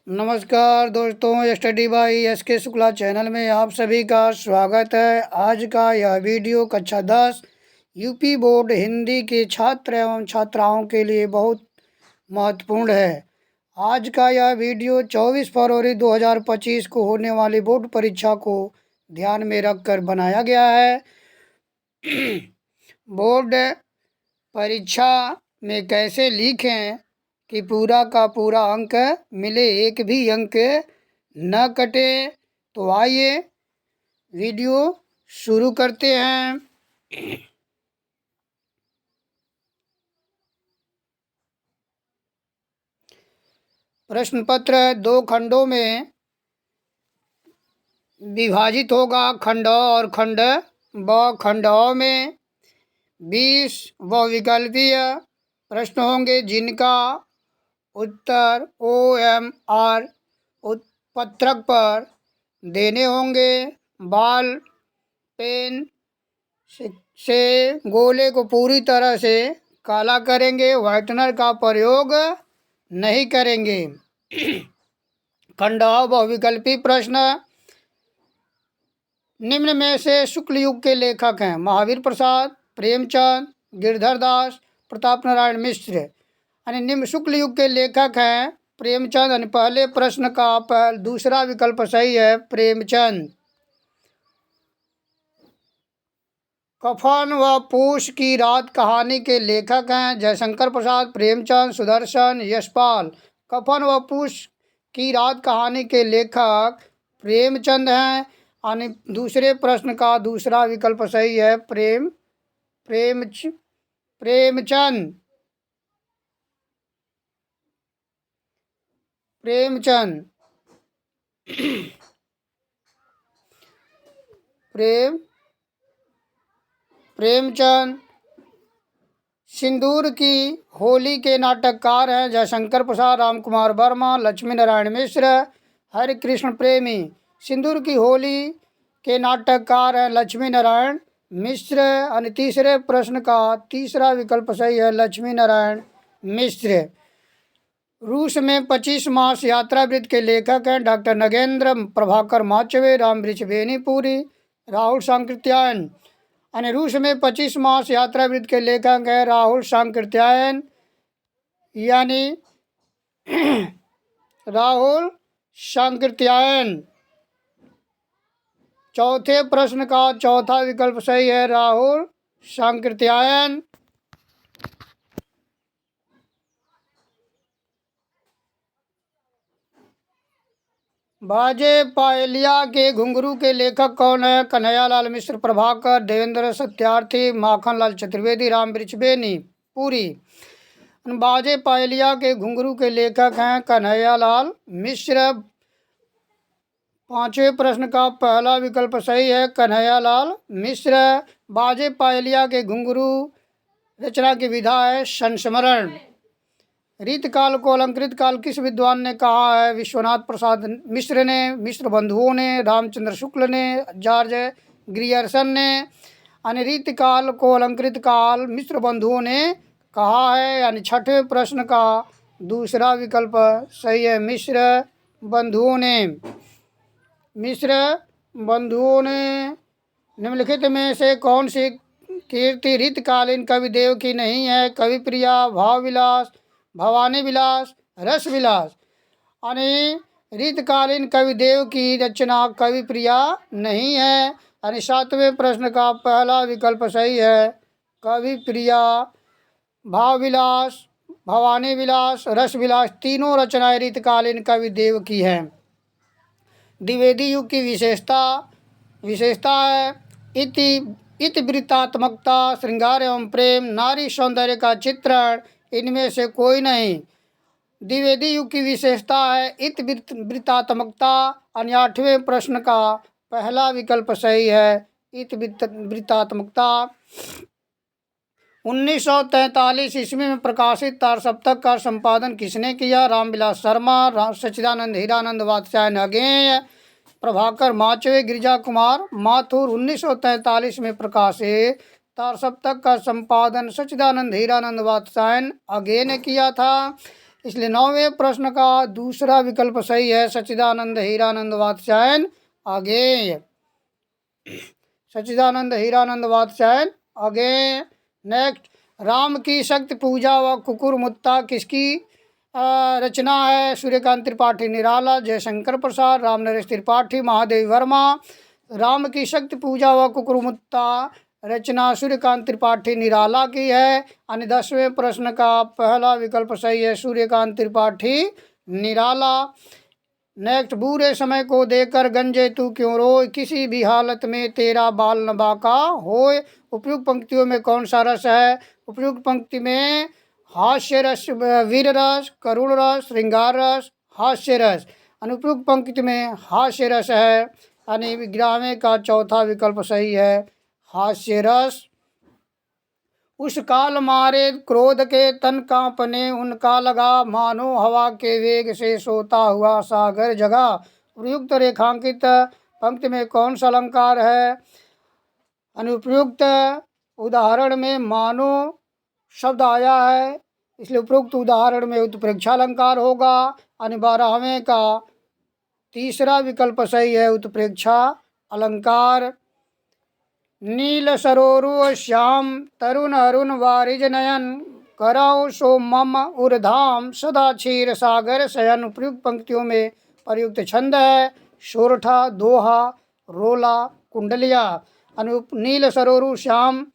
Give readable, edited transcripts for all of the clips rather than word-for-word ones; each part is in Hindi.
नमस्कार दोस्तों, study by SK. Shukla channel में आप सभी का स्वागत है। आज का यह वीडियो कक्षा 10 यूपी बोर्ड हिंदी के छात्र एवं छात्राओं के लिए बहुत महत्वपूर्ण है। आज का यह वीडियो 24 फरवरी 2025 को होने वाली बोर्ड परीक्षा को ध्यान में रखकर बनाया गया है। बोर्ड परीक्षा में कैसे लिखें कि पूरा का पूरा अंक मिले, एक भी अंक न कटे। तो आइए वीडियो शुरू करते हैं। प्रश्न पत्र 2 खंडों में विभाजित होगा। खंड अ और खंड ब। खंड अ में 20 बहुविकल्पीय प्रश्न होंगे जिनका उत्तर OMR पत्रक पर देने होंगे। बॉल पेन से गोले को पूरी तरह से काला करेंगे, व्हाइटनर का प्रयोग नहीं करेंगे। खंड अ बहुविकल्पी प्रश्न, निम्न में से शुक्ल युग के लेखक हैं। महावीर प्रसाद, प्रेमचंद, गिरधर दास, प्रताप नारायण मिश्र। यानी निम्न शुक्ल युग के लेखक हैं प्रेमचंद। यानी पहले प्रश्न का दूसरा विकल्प सही है, प्रेमचंद। कफन व पूष की रात कहानी के लेखक हैं जयशंकर प्रसाद, प्रेमचंद, सुदर्शन, यशपाल। कफन व पूष की रात कहानी के लेखक प्रेमचंद हैं। यानी दूसरे प्रश्न का दूसरा विकल्प सही है, प्रेमचंद। प्रेमचंद। सिंदूर की होली के नाटककार हैं जयशंकर प्रसाद, रामकुमार वर्मा, लक्ष्मी नारायण मिश्र, हरिकृष्ण प्रेमी। सिंदूर की होली के नाटककार हैं लक्ष्मी नारायण मिश्र। और तीसरे प्रश्न का तीसरा विकल्प सही है, लक्ष्मी नारायण मिश्र। रूस में 25 मास यात्रावृत्त के लेखक हैं डॉक्टर नगेंद्र प्रभाकर माचवे, रामवृक्ष बेनीपुरी, राहुल सांकृत्यायन। यानी रूस में 25 मास यात्रावृत्त के लेखक हैं राहुल सांकृत्यायन, यानी राहुल सांकृत्यायन। चौथे प्रश्न का चौथा विकल्प सही है, राहुल सांकृत्यायन। बाजे पायलिया के घुंघरू के लेखक कौन है? कन्हैयालाल मिश्र, प्रभाकर, देवेंद्र सत्यार्थी, माखनलाल चतुर्वेदी, रामवृक्ष बेनीपुरी। बाजे पायलिया के घुंघरू के लेखक हैं कन्हैयालाल मिश्र। पांचवें प्रश्न का पहला विकल्प सही है, कन्हैयालाल मिश्र। बाजे पायलिया के घुंघरू रचना की विधा है संस्मरण। रीतकाल को अलंकृत काल किस विद्वान ने कहा है? विश्वनाथ प्रसाद मिश्र ने, मिश्र बंधुओं ने, रामचंद्र शुक्ल ने, जॉर्ज ग्रियर्सन ने। यानी रीतकाल को अलंकृत काल मिश्र बंधुओं ने कहा है। यानी छठवें प्रश्न का दूसरा विकल्प सही है, मिश्र बंधुओं ने। मिश्र बंधुओं ने। निम्नलिखित में से कौन सी कीर्ति रीतकालीन कविदेव की नहीं है? कवि प्रिया, भाव विलास, भवानी विलास, रस विलास। यानी रीतकालीन कविदेव की रचना कवि प्रिया नहीं है। यानी सातवें प्रश्न का पहला विकल्प सही है, कवि प्रिया। भाव विलास, भवानी विलास, रस विलास तीनों रचनाएं रीतकालीन कविदेव की हैं। द्विवेदी युग की विशेषता है इतिवृत्तात्मकता, श्रृंगार एवं प्रेम, नारी सौंदर्य का चित्रण, इनमें से कोई नहीं। द्विवेदी युग की विशेषता है इतिवृत्तात्मकता। और आठवें प्रश्न का पहला विकल्प सही है, इतिवृत्तात्मकता। 1943 ईस्वी में प्रकाशित तारसप्तक का संपादन किसने किया? रामविलास शर्मा, सच्चिदानंद हीरानंद वात्स्यायन अगेय, प्रभाकर माचवे, गिरिजा कुमार माथुर। 1943 में प्रकाशित तारसप्तक का संपादन सच्चिदानंद हीरानंद वात्स्यायन अगेय ने किया था। इसलिए 9वें प्रश्न का दूसरा विकल्प सही है, सच्चिदानंद हीरानंद वात्स्यायन अगेय। सच्चिदानंद हीरानंद वात्स्यायन अगेय। नेक्स्ट, राम की शक्ति पूजा व कुकुर मुत्ता किसकी रचना है? सूर्यकांत त्रिपाठी निराला, जयशंकर प्रसाद, राम नरेश त्रिपाठी, महादेवी वर्मा। राम की शक्ति पूजा व कुकुरमुत्ता रचना सूर्यकांत त्रिपाठी निराला की है। यानी 10वें प्रश्न का पहला विकल्प सही है, सूर्यकांत त्रिपाठी निराला। नेक्स्ट, बुरे समय को देखकर गंजे तू क्यों रोए, किसी भी हालत में तेरा बाल न बाका होए। उपयुक्त पंक्तियों में कौन सा रस है? उपयुक्त पंक्ति में हास्य रस, वीर रस, करुण रस, श्रृंगार रस, हास्य रस। अनुपयुक्त पंक्ति में हास्य रस है, यानी 11वें का चौथा विकल्प सही है, हास्य रस। उस काल मारे क्रोध के तन कांपने उनका लगा, मानो हवा के वेग से सोता हुआ सागर जगा। उपयुक्त रेखांकित पंक्ति में कौन सा अलंकार है? अनुपयुक्त उदाहरण में मानो शब्द आया है, इसलिए उपयुक्त उदाहरण में उत्प्रेक्षा अलंकार होगा। यानी 12वें का तीसरा विकल्प सही है, उत्प्रेक्षा अलंकार। नील सरोरु श्याम तरुण अरुण वारिज नयन, करौ सो मम उर्धाम सदा क्षीर सागर शयन। उपयुक्त पंक्तियों में प्रयुक्त छंद है, सोरठा, दोहा, रोला, कुंडलिया। नील सरोरु श्याम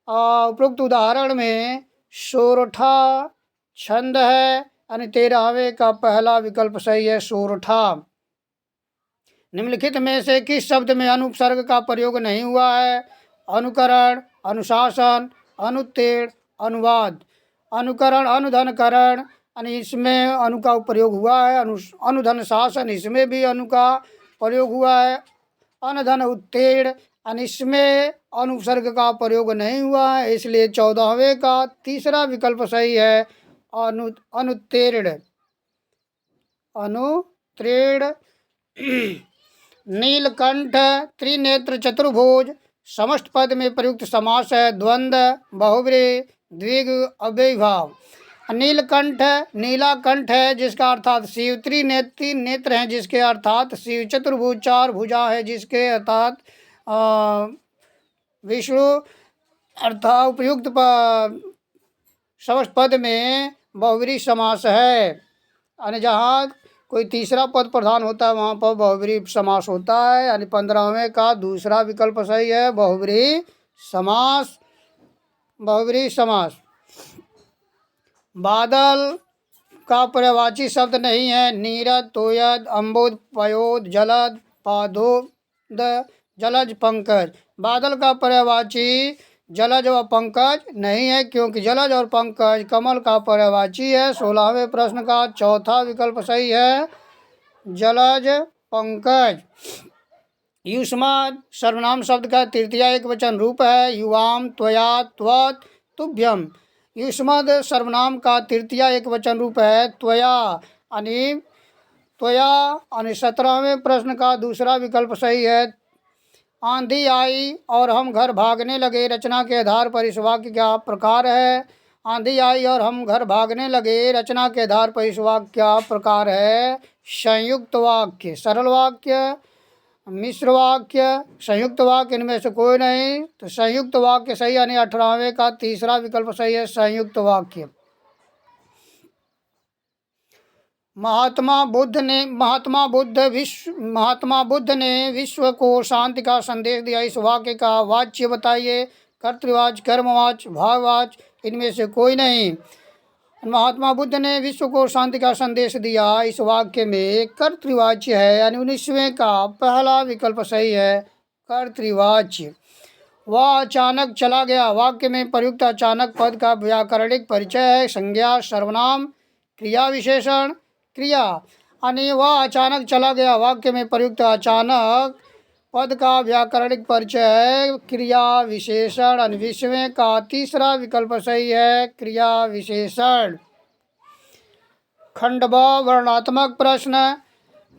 उपयुक्त उदाहरण में सोरठा छंद है, यानी 13वें का पहला विकल्प सही है, सोरठा। निम्नलिखित में से किस शब्द में अनुपसर्ग का प्रयोग नहीं हुआ है? अनुकरण, अनुशासन, अनुत्तीर्ण, अनुवाद। अनुकरण, अनुधन करण, यानी इसमें अनु का प्रयोग हुआ है। अनुधन शासन, इसमें भी अनु का प्रयोग हुआ है। अनधन उत्तीर्ण, यानी इसमें अनुपसर्ग का प्रयोग नहीं हुआ है, इसलिए 14वें का तीसरा विकल्प सही है, अनुत्तीर्ण। अनुत्तीर्ण। नीलकंठ त्रिनेत्र चतुर्भुज समस्त पद में प्रयुक्त समास है, द्वंद्व, बहुव्रीहि, द्विगु, अव्ययीभाव। नीलकंठ नीलाकंठ है जिसका अर्थात शिव, त्रिनेत्र नेत्र हैं जिसके अर्थात शिव, चतुर्भुज चार भुजा है जिसके अर्थात विष्णु। अर्थात उपयुक्त समस्त पद में बहुव्रीहि समास है, यानी जहाँ कोई तीसरा पद प्रधान होता है वहाँ पर बहुव्रीहि समास होता है। यानी 15वें का दूसरा विकल्प सही है, बहुव्रीहि समास। बहुव्रीहि समास। बादल का पर्यायवाची शब्द नहीं है, नीरद, तोयद, अम्बुद, पयोद, जलद, पादोद, जलज, पंकज। बादल का पर्यायवाची जलज व पंकज नहीं है, क्योंकि जलज और पंकज कमल का पर्यायवाची है। 16वें प्रश्न का चौथा विकल्प सही है, जलज, पंकज। युष्मद् सर्वनाम शब्द का तृतीया एक वचन रूप है, युवाम, त्वया, त्वत्, तुभ्यम। युष्मद् सर्वनाम का तृतीया एक वचन रूप है, त्वया, यानी त्वया। यानी 17वें प्रश्न का दूसरा विकल्प सही है, आंधी आई और हम घर भागने लगे। रचना के आधार पर इस वाक्य का प्रकार है। आंधी आई और हम घर भागने लगे, रचना के आधार पर इस वाक्य का प्रकार है, संयुक्त वाक्य, सरल वाक्य, मिश्र वाक्य, संयुक्त वाक्य, इनमें से कोई नहीं, तो संयुक्त वाक्य सही। यानी 18वें का तीसरा विकल्प सही है, संयुक्त वाक्य। महात्मा बुद्ध ने विश्व को शांति का संदेश दिया। इस वाक्य का वाच्य बताइए, कर्तृवाच्य, कर्मवाच्य, भाववाच्य, इनमें से कोई नहीं। महात्मा बुद्ध ने विश्व को शांति का संदेश दिया, इस वाक्य में कर्तृवाच्य है, यानी 19वें का पहला विकल्प सही है, कर्तृवाच्य। वह अचानक चला गया, वाक्य में प्रयुक्त अचानक पद का व्याकरणिक परिचय है, संज्ञा, सर्वनाम, क्रिया विशेषण, क्रिया। यानी वह अचानक चला गया, वाक्य में प्रयुक्त अचानक पद का व्याकरणिक परिचय है, क्रिया विशेषण। 20वें का तीसरा विकल्प सही है, क्रिया विशेषण। खंड ब वर्णात्मक प्रश्न।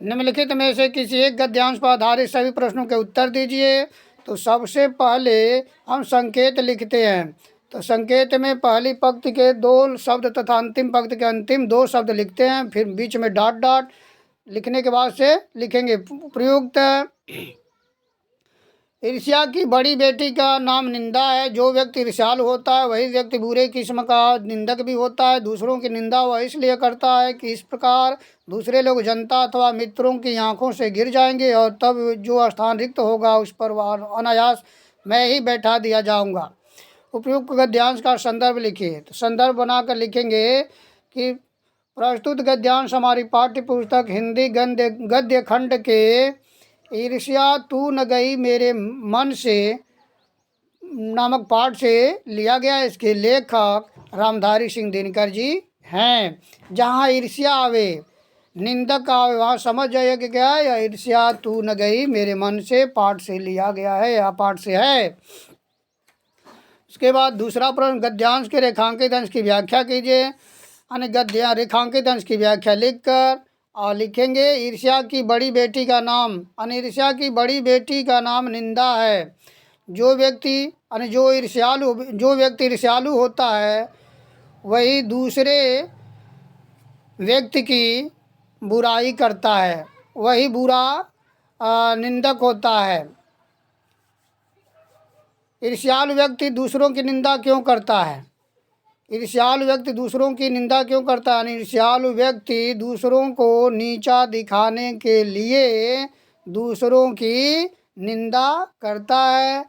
निम्नलिखित में से किसी एक गद्यांश पर आधारित सभी प्रश्नों के उत्तर दीजिए। तो सबसे पहले हम संकेत लिखते हैं, तो संकेत में पहली पंक्ति के 2 शब्द तथा अंतिम पंक्ति के अंतिम 2 शब्द लिखते हैं, फिर बीच में डॉट डॉट लिखने के बाद से लिखेंगे प्रयुक्त ईर्ष्या की बड़ी बेटी का नाम निंदा है। जो व्यक्ति ईर्ष्यालु होता है वही व्यक्ति बुरे किस्म का निंदक भी होता है। दूसरों की निंदा वह इसलिए करता है कि इस प्रकार दूसरे लोग जनता अथवा मित्रों की आंखों से गिर जाएंगे और तब जो स्थान रिक्त होगा उस पर अनायास मैं ही बैठा दिया जाऊंगा। उपयुक्त गद्यांश का संदर्भ लिखिए। तो संदर्भ बनाकर लिखेंगे कि प्रस्तुत गद्यांश हमारी पाठ्य पुस्तक हिंदी गद्य खंड के ईर्ष्या तू न गई मेरे मन से नामक पाठ से लिया गया। इसके लेखक रामधारी सिंह दिनकर जी हैं। जहाँ ईर्ष्या आवे, निंदक आवे, वहाँ समझ जाइए कि क्या है, यह ईर्ष्या तू न गई मेरे मन से पाठ से लिया गया है, यह पाठ से है। उसके बाद दूसरा प्रश्न, गद्यांश के रेखांकित अंश की व्याख्या कीजिए। यानी गद्य रेखांकित अंश की व्याख्या लिखकर और लिखेंगे ईर्ष्या की बड़ी बेटी का नाम, यानी ईर्ष्या की बड़ी बेटी का नाम निंदा है। जो व्यक्ति ईर्ष्यालु होता है वही दूसरे व्यक्ति की बुराई करता है, वही बुरा निंदक होता है। ईर्ष्यालु व्यक्ति दूसरों की निंदा क्यों करता है? ईर्ष्यालु व्यक्ति दूसरों की निंदा क्यों करता है? ईर्ष्यालु व्यक्ति दूसरों को नीचा दिखाने के लिए दूसरों की निंदा करता है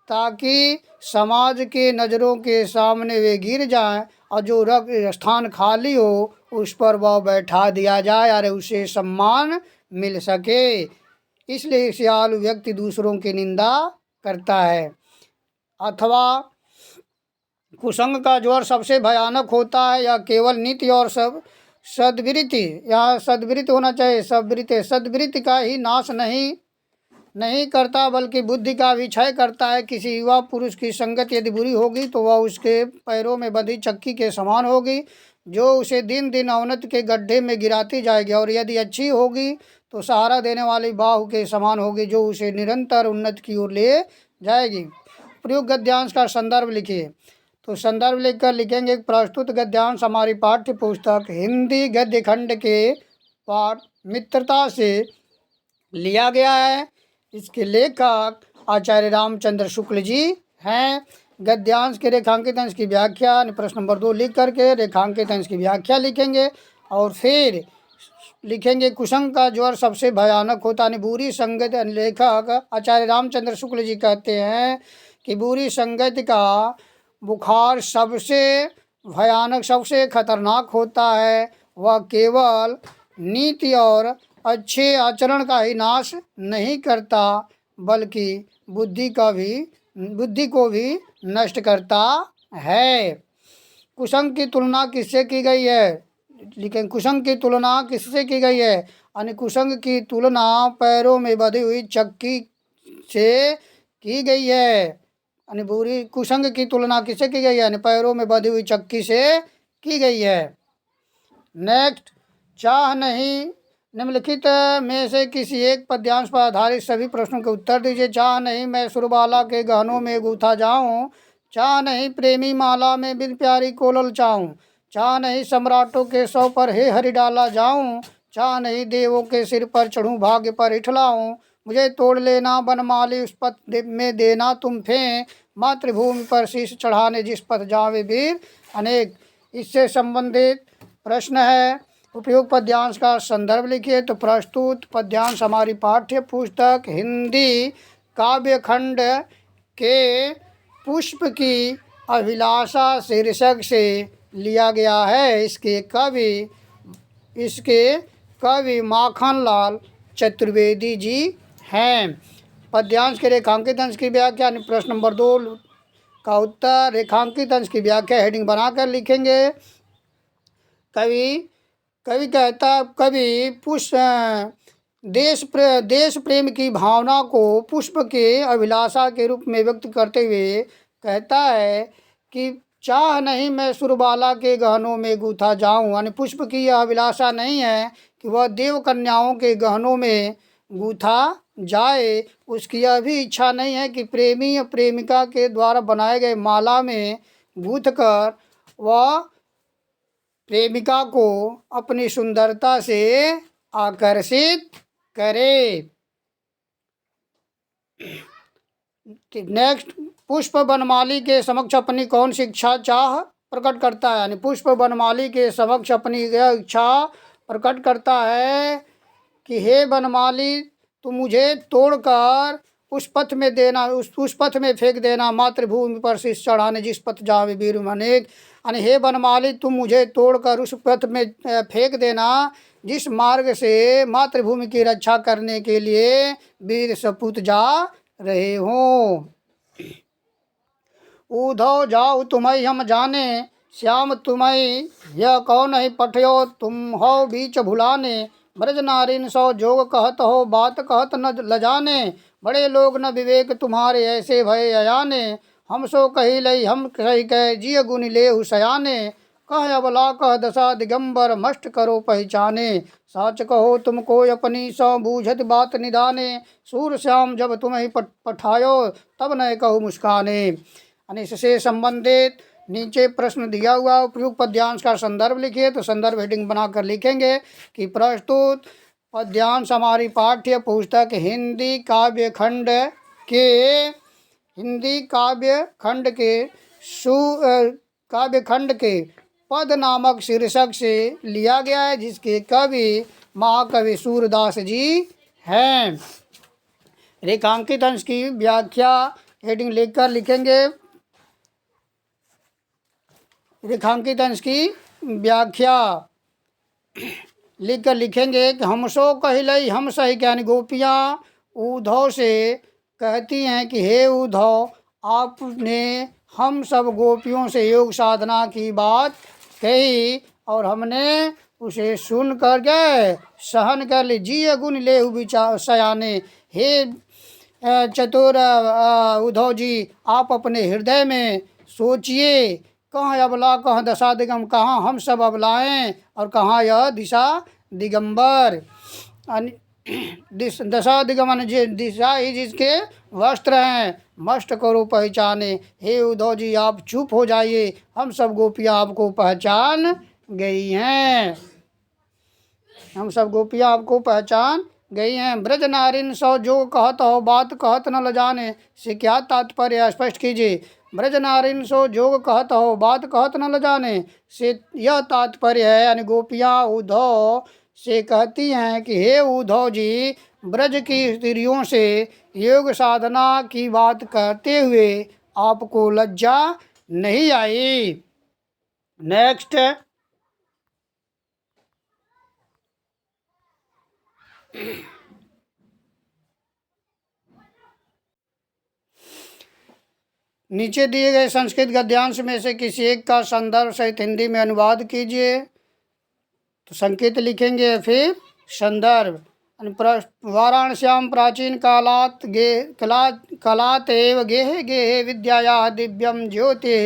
ताकि समाज के नज़रों के सामने वे गिर जाएं और जो स्थान खाली हो उस पर वह बैठा दिया जाए और उसे सम्मान मिल सके। इसलिए ईर्ष्यालु व्यक्ति दूसरों की निंदा करता है। अथवा कुसंग का ज्वर सबसे भयानक होता है। यह केवल नीति और सद्वृत्ति, यहाँ सद्वृत्ति होना चाहिए, सद्वृत्ति का ही नाश नहीं करता बल्कि बुद्धि का भी क्षय करता है। किसी युवा पुरुष की संगत यदि बुरी होगी तो वह उसके पैरों में बंधी चक्की के समान होगी जो उसे दिन दिन अवनति के गड्ढे में गिराती जाएगी, और यदि अच्छी होगी तो सहारा देने वाली बाहु के समान होगी जो उसे निरंतर उन्नति की ओर ले जाएगी। प्रयुक्त गद्यांश का संदर्भ लिखिए। तो संदर्भ लिखकर लिखेंगे प्रस्तुत गद्यांश हमारी पाठ्य पुस्तक हिंदी गद्य खंड के पाठ मित्रता से लिया गया है। इसके लेखक आचार्य रामचंद्र शुक्ल जी हैं। गद्यांश के रेखांकित अंश की व्याख्या प्रश्न नंबर 2 लिख करके रेखांकित अंश की व्याख्या लिखेंगे और फिर लिखेंगे कुसंग का ज्वर सबसे भयानक होता है। बुरी संगत, लेखक आचार्य रामचंद्र शुक्ल जी कहते हैं कि बुरी संगत का बुखार सबसे भयानक, सबसे खतरनाक होता है। वह केवल नीति और अच्छे आचरण का ही नाश नहीं करता बल्कि बुद्धि को भी नष्ट करता है। कुसंग की तुलना किससे की गई है? लेकिन कुसंग की तुलना किससे की गई है? यानी कुसंग की तुलना पैरों में बंधी हुई चक्की से की गई है। यानी बुरी कुसंग की तुलना किससे की गई है? यानी पैरों में बंधी हुई चक्की से की गई है। नेक्स्ट, चाह नहीं, निम्नलिखित में से किसी एक पद्यांश पर आधारित सभी प्रश्नों के उत्तर दीजिए। चाह नहीं मैं सुरबाला के गहनों में गूथा जाऊं, चाह नहीं प्रेमी माला में बिन प्यारी को ललचाऊं, चाह नहीं सम्राटों के सौ पर हे हरि डाला जाऊं, चाह नहीं देवों के सिर पर चढ़ूं भाग्य पर इठलाऊं, मुझे तोड़ लेना बनमाली उस पथ में देना तुम फें, मातृभूमि पर शीश चढ़ाने जिस पथ जावे वीर अनेक। इससे संबंधित प्रश्न है। उपयुक्त पद्यांश का संदर्भ लिखिए। तो प्रस्तुत पद्यांश हमारी पाठ्य पुस्तक हिंदी काव्य खंड के पुष्प की अभिलाषा शीर्षक से लिया गया है। इसके कवि माखनलाल चतुर्वेदी जी हैं। पद्यांश के रेखांकित अंश की व्याख्या प्रश्न नंबर 2 का उत्तर। रेखांकित अंश की व्याख्या हेडिंग बनाकर लिखेंगे। कवि कहता, कवि देश प्रेम की भावना को पुष्प के अभिलाषा के रूप में व्यक्त करते हुए कहता है कि चाह नहीं मैं सुरबाला के गहनों में गूथा जाऊं। यानी पुष्प की यह अभिलाषा नहीं है कि वह देव कन्याओं के गहनों में गूथा जाए। उसकी यह भी इच्छा नहीं है कि प्रेमी या प्रेमिका के द्वारा बनाए गए माला में गूँथ कर वह प्रेमिका को अपनी सुंदरता से आकर्षित करे। नेक्स्ट, पुष्प वनमाली के समक्ष अपनी कौन सी इच्छा चाह प्रकट करता है, यानी पुष्प वनमाली के समक्ष अपनी यह इच्छा प्रकट करता है कि हे वनमाली, तू मुझे तोड़कर उस पथ में देना, उस पथ में फेंक देना, मातृभूमि पर शीश चढ़ाने जिस पथ जहाँ वीर अनेक। यानी हे वनमाली, तुम मुझे तोड़कर उस पथ में फेंक देना जिस मार्ग से मातृभूमि की रक्षा करने के लिए वीर सपूत जा रहे हो। उधो जाओ तुम्हें हम जाने, श्याम तुम्हें यह कौन नहीं पठयो, तुम हो बीच भुलाने। ब्रज नारिन सौ जोग कहत हो, बात कहत न लजाने। बड़े लोग न विवेक तुम्हारे, ऐसे भय अयाने। हम सो कही लई हम कही कह, जिय गुण ले सयाने। कह अबला कह दशा दिगंबर, मष्ट करो पहचाने। साच कहो तुमको अपनी सौ, बूझत बात निदाने। सूर श्याम जब तुम्हें पठायो, तब न कहूँ मुस्काने। यानी इससे संबंधित नीचे प्रश्न दिया हुआ, उपयुक्त पद्यांश का संदर्भ लिखिए। तो संदर्भ हेडिंग बनाकर लिखेंगे कि प्रस्तुत पद्यांश हमारी पाठ्य पुस्तक हिंदी काव्य खंड के पद नामक शीर्षक से लिया गया है, जिसके कवि महाकवि सूरदास जी हैं। रेखांकित अंश की व्याख्या हेडिंग लिखकर लिखेंगे। रेखांकित अंश की व्याख्या लिखकर लिखेंगे कि हम सो कहलई हम सही, यानी गोपियाँ उद्धव से कहती हैं कि हे उद्धव, आपने हम सब गोपियों से योग साधना की बात कही और हमने उसे सुन कर गए सहन कर ली। जी गुण ले विचार सयाने। हे चतुर उद्धव जी, आप अपने हृदय में सोचिए, कहाँ अबला कहाँ दशा दिगम, कहाँ हम सब अबलाएं और कहाँ यह दिशा दिगंबर। दशा दिगम दिशा ही जिसके वस्त्र हैं, मष्ट करो पहचाने। हे उद्धव जी, आप चुप हो जाइए, हम सब गोपियाँ आपको पहचान गई हैं, हम सब गोपियाँ आपको पहचान गई हैं। ब्रज नारिन सौ जो कहत हो, बात कहत न लजाने, से क्या तात्पर्य स्पष्ट कीजिए। ब्रज नारिन सो जोग कहत हो, बात कहत न लजाने, से यह तात्पर्य है, यानी गोपियाँ उद्धव से कहती हैं कि हे उद्धव जी, ब्रज की स्त्रियों से योग साधना की बात कहते हुए आपको लज्जा नहीं आई। नेक्स्ट, नीचे दिए गए संस्कृत गद्यांश में से किसी एक का संदर्भ सहित हिंदी में अनुवाद कीजिए। तो संकेत लिखेंगे, फिर संदर्भ। वाराणस्याम प्राचीन कालात एव गेहे गेहे विद्याया दिव्यम ज्योति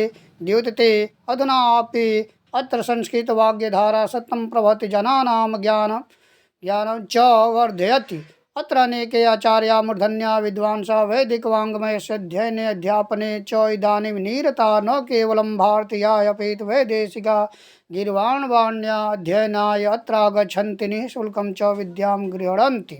द्योतते अधुना अपि अत्र संस्कृत वाग्यधारा सत्यम प्रभति जनानां ज्ञानं च वर्धयति। अत्र अनेके आचार्या मूर्धन्या विद्वांसा वैदिक वाङ्मयस्य अध्ययने अध्यापने च इदानीं निरता, न केवलं भारतीया अपितु वैदेशिका गीर्वाणवाण्या अध्ययनाय अत्र आगच्छन्ति, निःशुल्कं च विद्यां गृह्णन्ति।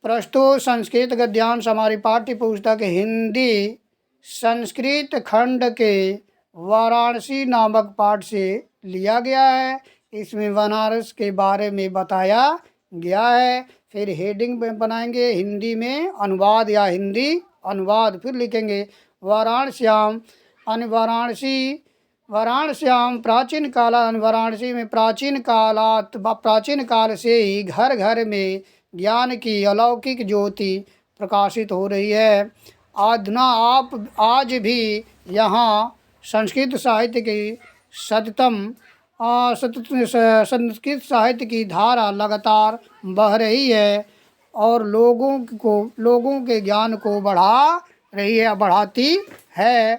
प्रस्तुत संस्कृत गद्यांश हमारी पाठ्य पुस्तक हिंदी संस्कृत खंड के वाराणसी नामक पाठ से लिया गया है। इसमें बनारस के बारे में बताया गया है। फिर हेडिंग में बनाएंगे हिंदी में अनुवाद या हिंदी अनुवाद। फिर लिखेंगे वाराणस्याम वाराणस्याम प्राचीन काल, वाराणसी में प्राचीन काल से ही घर घर में ज्ञान की अलौकिक ज्योति प्रकाशित हो रही है। आज भी यहाँ संस्कृत साहित्य की संस्कृत साहित्य की धारा लगातार बह रही है और लोगों के ज्ञान को बढ़ा रही है, बढ़ाती है।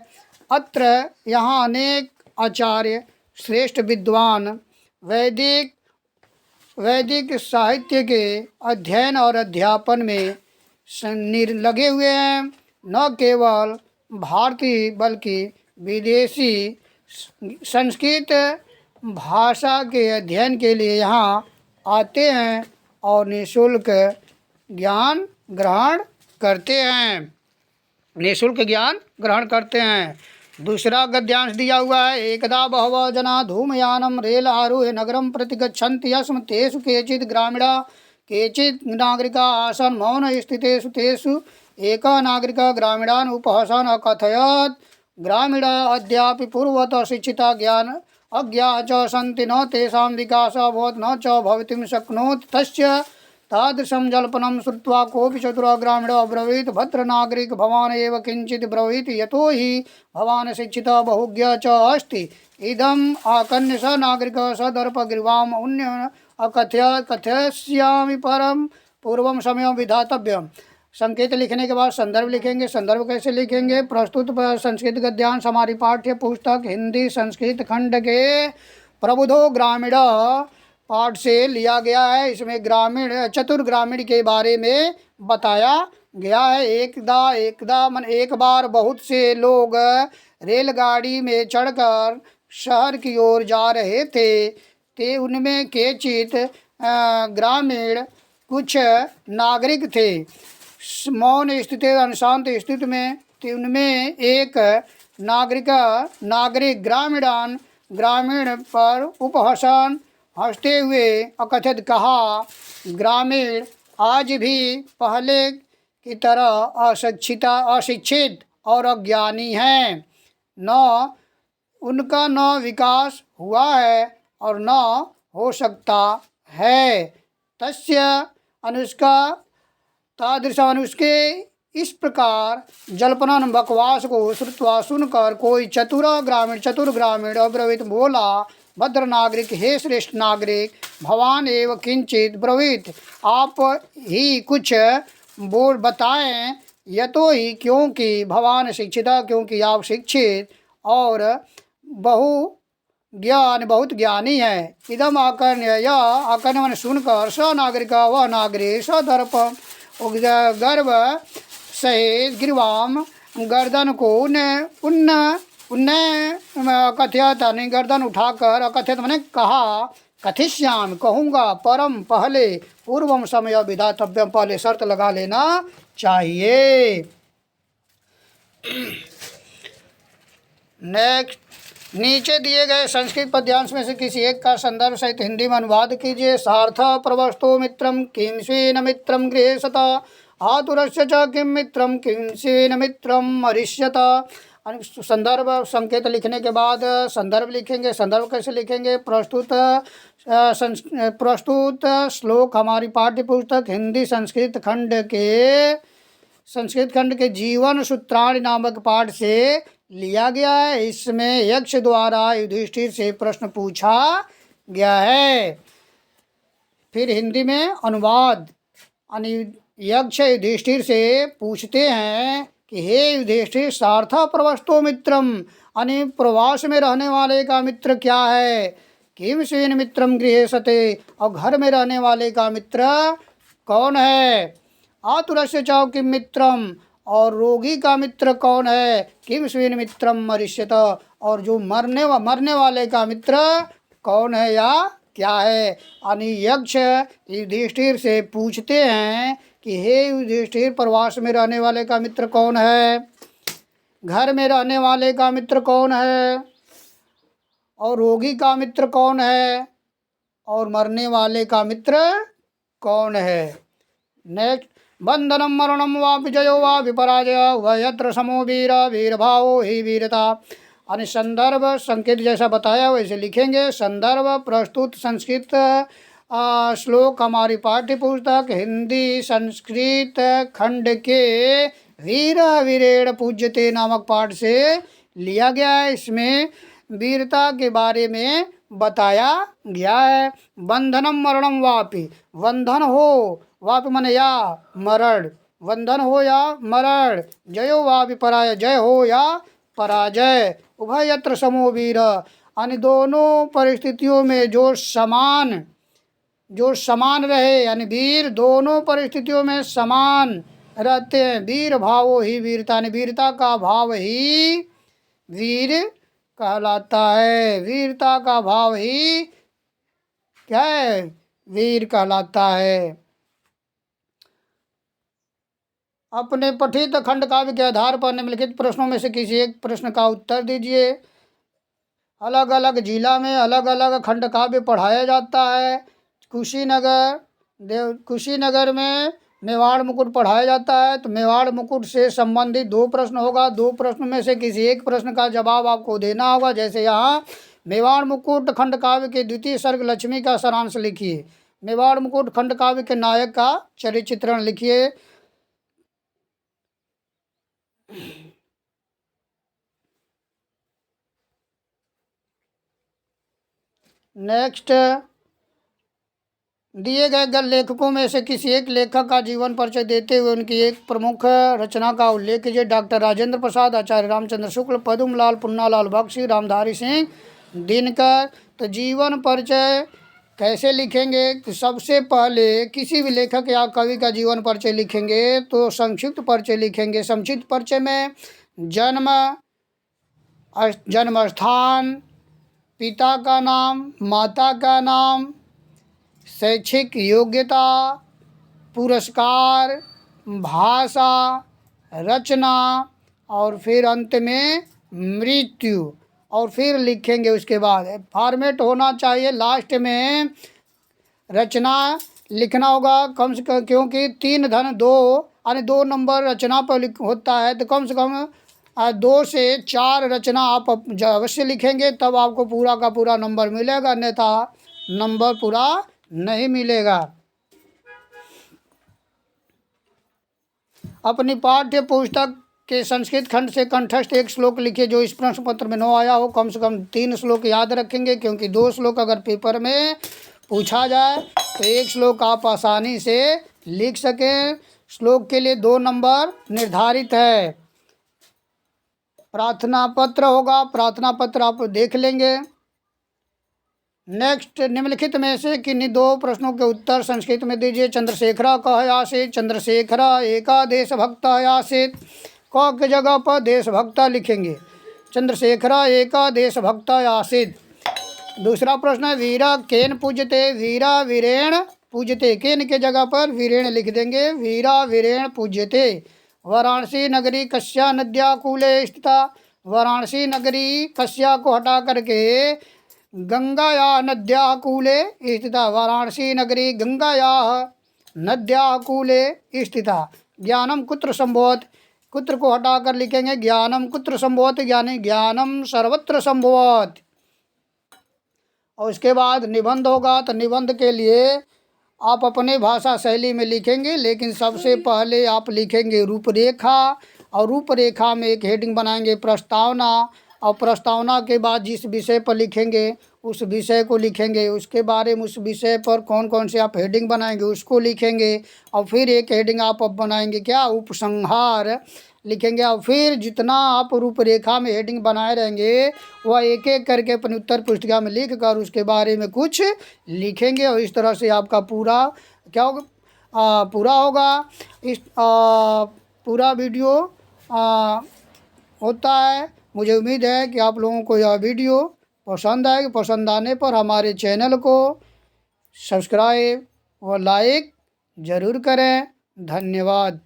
अत्र यहाँ अनेक आचार्य श्रेष्ठ विद्वान वैदिक साहित्य के अध्ययन और अध्यापन में लगे हुए हैं। न केवल भारतीय बल्कि विदेशी संस्कृत भाषा के अध्ययन के लिए यहाँ आते हैं और निःशुल्क ज्ञान ग्रहण करते हैं, निःशुल्क ज्ञान ग्रहण करते हैं। दूसरा गद्यांश दिया हुआ है। एकदा बहवः जना धूमयानं रेल आरुह्य नगरं प्रति गच्छन्ति स्म तेषु केचित् ग्रामीणा केचित् नागरिका आसन्। मौन स्थितेषु तेषु एकः नागरिकः ग्रामीणान् उपहसन् अकथयत्, ग्रामीणा अद्यापि पूर्ववत् अशिक्षिता ज्ञान अज्ञाः च सन्ति, न तेषां विकासः अभवत् न च भवितुं शक्नोति। तस्य तादृशं जल्पनं श्रुत्वा कोऽपि चतुरः ग्रामीणः अब्रवीत्, भद्रनागरिक भवान् एव किञ्चित् ब्रवीत्, यतो हि भवान् शिक्षितः बहुज्ञः च अस्ति। इदम् आकन्य स नागरिकः सदर्पग्रीवाम् उन्नयन् अकथयत्, कथयिष्यामि परं पूर्वं समयं विधातव्यम्। संकेत लिखने के बाद संदर्भ लिखेंगे। संदर्भ कैसे लिखेंगे? प्रस्तुत संस्कृत गद्यांश हमारी पाठ्य पुस्तक हिंदी संस्कृत खंड के प्रबुद्धो ग्रामीण पाठ से लिया गया है। इसमें ग्रामीण चतुर ग्रामीण के बारे में बताया गया है। एकदा मन एक बार बहुत से लोग रेलगाड़ी में चढ़कर शहर की ओर जा रहे थे। उनमें केचित ग्रामीण कुछ नागरिक थे। मौन स्थिति अशांत स्थिति में उनमें एक नागरिक ग्रामीण पर उपहसन हंसते हुए अकथित कहा, ग्रामीण आज भी पहले की तरह अशिक्षित और अज्ञानी हैं। उनका न विकास हुआ है और न हो सकता है। तस्य अनुष्का तादृशम अनुष्के इस प्रकार जल्पनन बकवास को श्रुत्वा सुनकर कोई चतुर ग्रामीण अब्रवीत बोला, भद्र नागरिक हे श्रेष्ठ नागरिक, भवान एव किंचित ब्रवीत, आप ही कुछ बोल बताएं, यतो ही क्योंकि भवान शिक्षिता, क्योंकि आप शिक्षित और बहुत ज्ञानी है। इदम आकर्ण्य, यह आकर्ण्य मन सुनकर स नागरिक वह नागरिक सदर्प गर्व सहित गिरवाम गर्दन को कथयत गर्दन उठाकर अकथित मैंने कहा, कथिष्याम कहूँगा, परम पहले पूर्वम समय विधातव्यम पहले शर्त लगा लेना चाहिए। नेक्स्ट, नीचे दिए गए संस्कृत पद्यांश में से किसी एक का संदर्भ सहित हिंदी में अनुवाद कीजिए। सार्थ प्रवस्तो मित्रम किं स्वेन मित्रम गृहेशत, आतुरस्य च किं मित्रम किं स्वेन मित्रम मरिष्यत। संदर्भ संकेत लिखने के बाद संदर्भ लिखेंगे। संदर्भ कैसे लिखेंगे? प्रस्तुत श्लोक हमारी पाठ्य पुस्तक हिंदी संस्कृत खंड के जीवन सूत्राणि नामक पाठ से लिया गया है। इसमें यक्ष द्वारा युधिष्ठिर से प्रश्न पूछा गया है। फिर हिंदी में अनुवाद। यक्ष युधिष्ठिर से पूछते हैं कि हे युधिष्ठिर, सार्थ प्रवस्तो मित्रम, प्रवास में रहने वाले का मित्र क्या है? किम स्वेन मित्रम गृहेशते, और घर में रहने वाले का मित्र कौन है? आतुरस्य च किम मित्रम, और रोगी का मित्र कौन है? किम स्वेन मित्रम मरिष्यत, और जो मरने वाले का मित्र कौन है या क्या है? यक्ष युधिष्ठिर से पूछते हैं कि हे युधिष्ठिर, प्रवास में रहने वाले का मित्र कौन है? घर में रहने वाले का मित्र कौन है? और रोगी का मित्र कौन है? और मरने वाले का मित्र कौन है? नेक्स्ट, बंधनम मरणम वा विजयो वा विपराजय उभयत्र समो वीर वीरभावो ही वीरता। संदर्भ संकेत जैसा बताया वैसे लिखेंगे। संदर्भ प्रस्तुत संस्कृत श्लोक हमारी पाठ्य पुस्तक हिंदी संस्कृत खंड के वीर वीरेण पूज्यते नामक पाठ से लिया गया है। इसमें वीरता के बारे में बताया गया है। बंधनम मरणम वापि, बंधन हो, वापि मन या मरण, बंधन हो या मरण, जयो वापि पराजय, जय हो या पराजय, उभयत्र समो वीर, दोनों परिस्थितियों में जो समान रहे, यानी वीर दोनों परिस्थितियों में समान रहते हैं। वीर भावो ही वीरता, वीरता का भाव ही वीर कहलाता है। वीरता का भाव ही क्या है? वीर कहलाता है। अपने पठित खंड काव्य के आधार पर निम्नलिखित प्रश्नों में से किसी एक प्रश्न का उत्तर दीजिए। अलग अलग जिला में अलग अलग खंड काव्य पढ़ाया जाता है। कुशीनगर में मेवाड़ मुकुट पढ़ाया जाता है, तो मेवाड़ मुकुट से संबंधित 2 प्रश्न होगा। 2 प्रश्न में से किसी एक प्रश्न का जवाब आपको देना होगा। जैसे यहाँ मेवाड़ मुकुट खंड काव्य के द्वितीय सर्ग लक्ष्मी का सारांश लिखिए। मेवाड़ मुकुट खंड काव्य के नायक का चरित्र चित्रण लिखिए। नेक्स्ट, दिए गए लेखकों में से किसी एक लेखक का जीवन परिचय देते हुए उनकी एक प्रमुख रचना का उल्लेख कीजिए। डॉक्टर राजेंद्र प्रसाद, आचार्य रामचंद्र शुक्ल, पद्मलाल, पुन्नालाल बख्शी, रामधारी सिंह दिनकर। तो जीवन परिचय कैसे लिखेंगे? तो सबसे पहले किसी भी लेखक या कवि का जीवन परिचय लिखेंगे तो संक्षिप्त परिचय लिखेंगे। संक्षिप्त परिचय में जन्म स्थान, पिता का नाम, माता का नाम, शैक्षिक योग्यता, पुरस्कार, भाषा, रचना और फिर अंत में मृत्यु, और फिर लिखेंगे। उसके बाद फॉर्मेट होना चाहिए, लास्ट में रचना लिखना होगा कम से कम, क्योंकि 3 धन 2 यानी 2 नंबर रचना पर होता है, तो कम से कम 2 से 4 रचना आप अवश्य लिखेंगे, तब आपको पूरा का पूरा नंबर मिलेगा, अन्यथा नंबर पूरा नहीं मिलेगा। अपनी पाठ्य पुस्तक के संस्कृत खंड से कंठस्थ एक श्लोक लिखिए जो इस प्रश्न पत्र में न आया हो। कम से कम 3 श्लोक याद रखेंगे, क्योंकि 2 श्लोक अगर पेपर में पूछा जाए तो 1 श्लोक आप आसानी से लिख सकें। श्लोक के लिए 2 नंबर निर्धारित है। प्रार्थना पत्र होगा, प्रार्थना पत्र आप देख लेंगे। नेक्स्ट, निम्नलिखित में से किन्हीं 2 प्रश्नों के उत्तर संस्कृत में दीजिए। चंद्रशेखर कः आसीत्? चंद्रशेखर एका देशभक्त आसीत्। क की जगह पर देशभक्त लिखेंगे। चंद्रशेखर एका देशभक्त आसीत्। दूसरा प्रश्न है, वीरा केन पूज्यते? वीरा वीरेण पूज्यते। केन के जगह पर वीरेण लिख देंगे। वीरा वीरेण पूज्यते। वाराणसी नगरी कस्या नद्या कूले स्थिता? वाराणसी नगरी कस्या को हटा करके गंगाया नद्या कूले स्थिता। वाराणसी नगरी गंगाया नद्या कूले स्थिता। ज्ञानम कुत्र संभवत? कुत्र को हटाकर लिखेंगे ज्ञानम कुत्र संभवत, यानी ज्ञानम सर्वत्र संभवत। और उसके बाद निबंध होगा, तो निबंध के लिए आप अपने भाषा शैली में लिखेंगे, लेकिन सबसे पहले आप लिखेंगे रूपरेखा, और रूपरेखा में एक हेडिंग बनाएंगे प्रस्तावना, और प्रस्तावना के बाद जिस विषय पर लिखेंगे उस विषय को लिखेंगे। उसके बारे में उस विषय पर कौन कौन से आप हेडिंग बनाएंगे उसको लिखेंगे, और फिर एक हेडिंग आप बनाएंगे क्या? उपसंहार लिखेंगे। और फिर जितना आप रूपरेखा में हेडिंग बनाए रहेंगे वह एक एक करके अपनी उत्तर पुस्तिका में लिख कर उसके बारे में कुछ लिखेंगे, और इस तरह से आपका पूरा क्या होगा? पूरा होगा। इस पूरा वीडियो होता है। मुझे उम्मीद है कि आप लोगों को यह वीडियो पसंद आएगी। पसंद आने पर हमारे चैनल को सब्सक्राइब व लाइक ज़रूर करें। धन्यवाद।